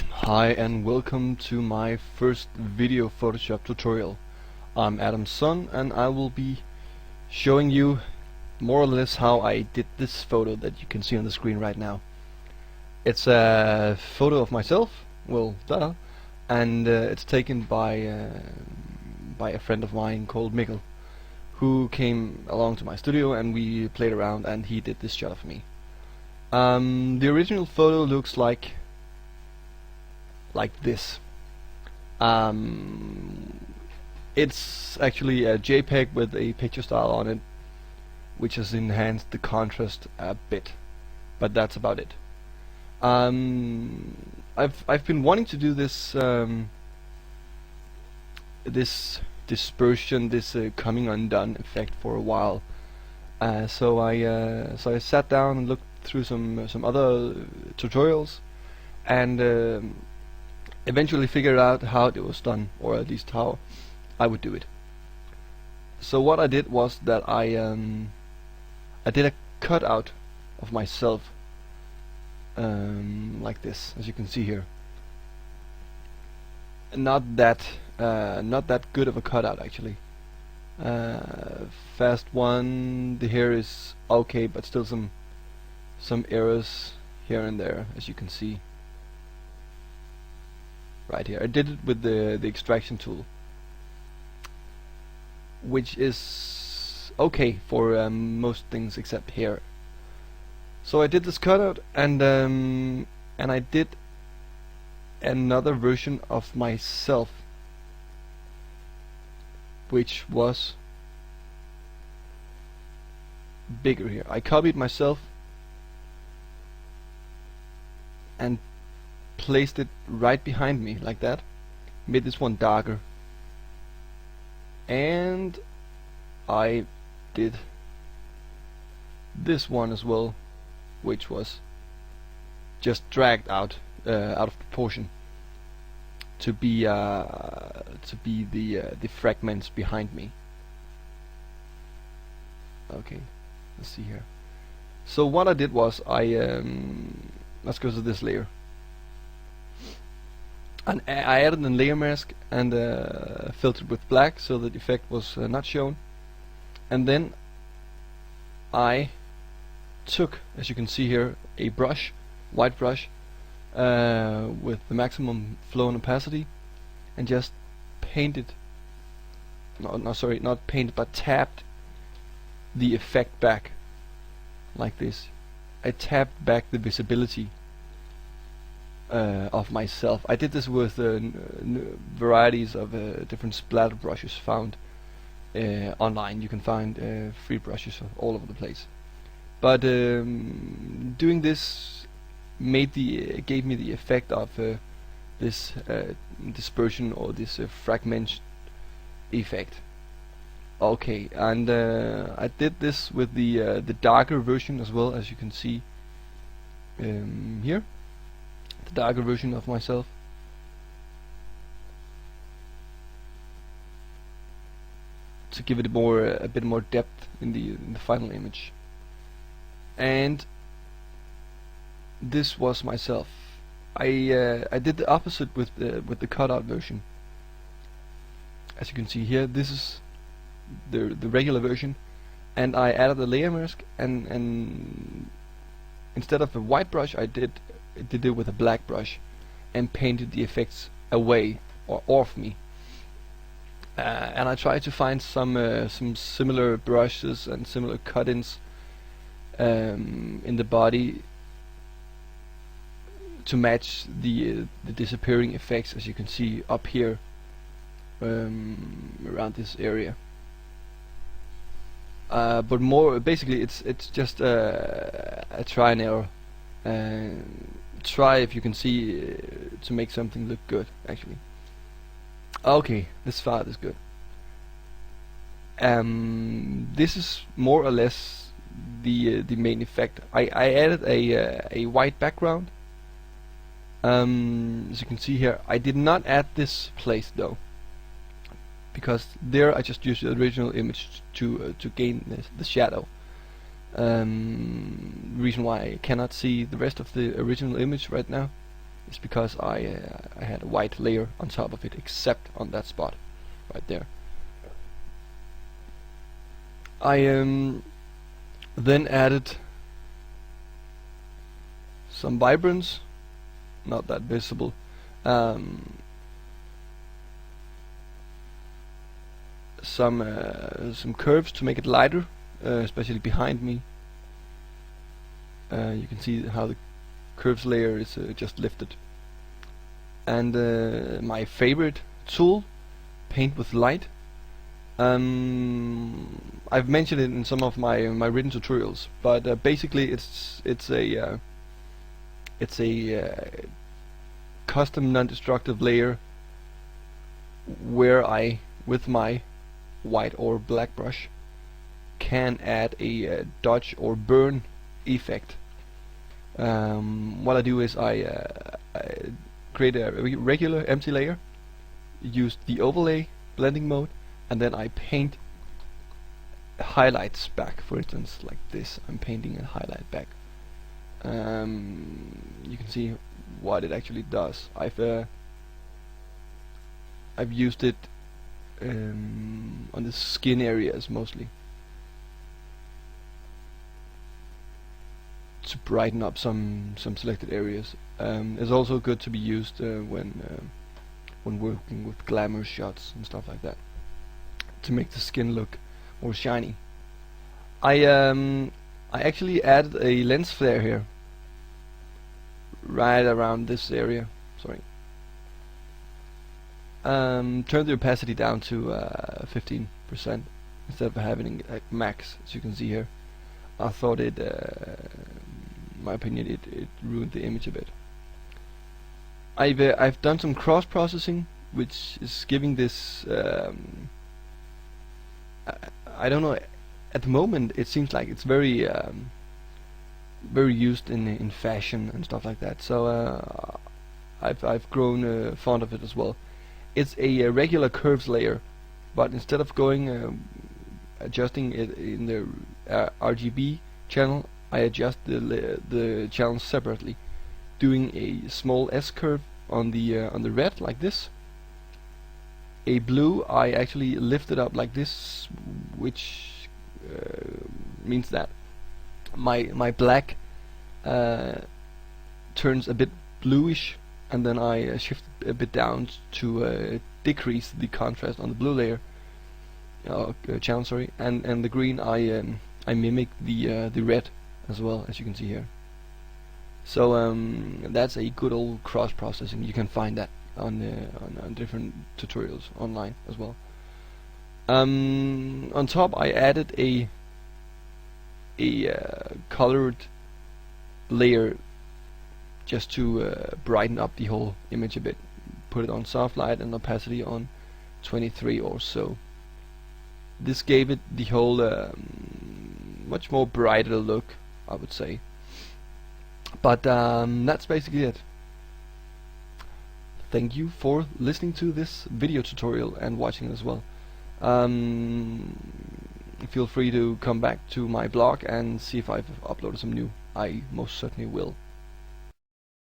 Hi and welcome to my first video Photoshop tutorial. I'm Adam's son and I will be showing you more or less how I did this photo that you can see on the screen right now. It's a photo of myself, well, duh, and it's taken by a friend of mine called Mikkel, who came along to my studio and we played around and he did this shot of me. The original photo looks like this. It's actually a JPEG with a picture style on it, which has enhanced the contrast a bit, but that's about it. I've been wanting to do this this dispersion, this coming undone effect for a while. So I sat down and looked through some other tutorials and eventually figured out how it was done, or at least how I would do it. So what I did was that I did a cutout of myself, like this, as you can see here. Not that good of a cutout actually. Fast one, the hair is okay, but still some errors here and there, as you can see. Right here, I did it with the extraction tool, which is okay for most things except hair. So I did this cutout, and I did another version of myself, which was bigger here. I copied myself and placed it right behind me like that, made this one darker, and I did this one as well, which was just dragged out of proportion to be the fragments behind me. Okay, let's see here. So what I did was let's go to this layer. And I added a layer mask and filtered with black so that the effect was not shown. And then I took, as you can see here, a brush, white brush, with the maximum flow and opacity, and just painted, not painted, but tapped the effect back, like this. I tapped back the visibility of myself. I did this with varieties of different splatter brushes found online. You can find free brushes all over the place. But doing this gave me the effect of this dispersion, or this fragment effect. Okay, and I did this with the darker version as well, as you can see here. The darker version of myself. To give it a bit more depth in the final image. And this was myself. I did the opposite with the cutout version. As you can see here, this is the regular version, and I added a layer mask, and instead of a white brush, I did it with a black brush and painted the effects away or off me. And I tried to find some similar brushes and similar cut-ins in the body to match the disappearing effects, as you can see up here, around this area. But more basically, it's just a try and error. Try, if you can see, to make something look good actually. Okay, this far is good. This is more or less the main effect. I added a white background. As you can see here, I did not add this place though, because there I just used the original image to gain the shadow. Reason why I cannot see the rest of the original image right now is because I had a white layer on top of it, except on that spot right there. I then added some vibrance, not that visible. Some curves to make it lighter, especially behind me. You can see how the curves layer is just lifted. And my favorite tool, paint with light. I've mentioned it in some of my written tutorials, but basically it's a custom non-destructive layer where I, with my white or black brush, can add a dodge or burn effect. What I do is I create a regular empty layer, use the overlay blending mode, and then I paint highlights back. For instance, like this, I'm painting a highlight back. You can see what it actually does. I've used it on the skin areas mostly to brighten up some selected areas. It's also good to be used when working with glamour shots and stuff like that, to make the skin look more shiny. I actually added a lens flare here, right around this area. Sorry. Turn the opacity down to 15% instead of having it at max, as you can see here. I thought it, in my opinion, it ruined the image a bit. I've done some cross processing, which is giving this. I don't know. At the moment, it seems like it's very used in fashion and stuff like that. So I've grown fond of it as well. It's a regular curves layer, but instead of going adjusting it in the RGB channel, I adjust the channels separately, doing a small S curve on the red like this. A blue I actually lift it up like this, which means that my black turns a bit bluish, and then I shift a bit down to decrease the contrast on the blue layer channel, sorry, and the green I mimic the red as well, as you can see here. So that's a good old cross processing. You can find that on different tutorials online as well. On top, I added a colored layer just to brighten up the whole image a bit. Put it on soft light and opacity on 23 or so. This gave it the whole much more brighter look, I would say. But that's basically it. Thank you for listening to this video tutorial and watching as well. Feel free to come back to my blog and see if I've uploaded some new. I most certainly will.